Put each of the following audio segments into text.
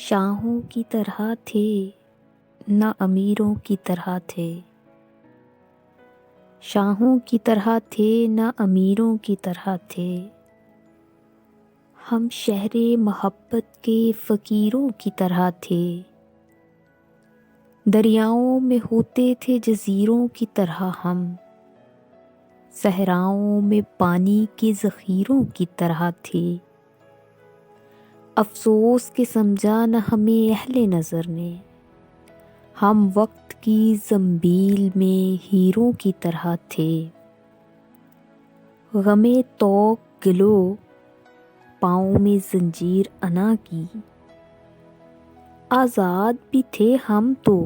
شاہوں کی طرح تھے نہ امیروں کی طرح تھے، شاہوں کی طرح تھے نہ امیروں کی طرح تھے، ہم شہر محبت کے فقیروں کی طرح تھے، دریاؤں میں ہوتے تھے جزیروں کی طرح ہم، صحراؤں میں پانی کے ذخیروں کی طرح تھے، افسوس کہ سمجھا نہ ہمیں اہل نظر نے، ہم وقت کی زنبیل میں ہیروں کی طرح تھے، غم طوق گلو پاؤں میں زنجیر انا کی، آزاد بھی تھے ہم تو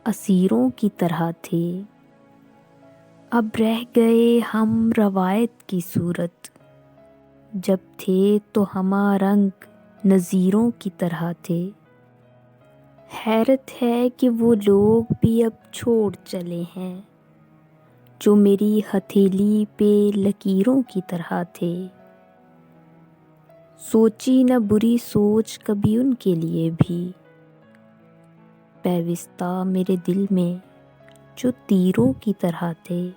اسیروں کی طرح تھے، اب رہ گئے ہم روایت کی صورت، جب تھے تو ہمارا رنگ نظیروں کی طرح تھے، حیرت ہے کہ وہ لوگ بھی اب چھوڑ چلے ہیں جو میری ہتھیلی پہ لکیروں کی طرح تھے، سوچی نہ بری سوچ کبھی ان کے لیے بھی، پیوستہ میرے دل میں جو تیروں کی طرح تھے۔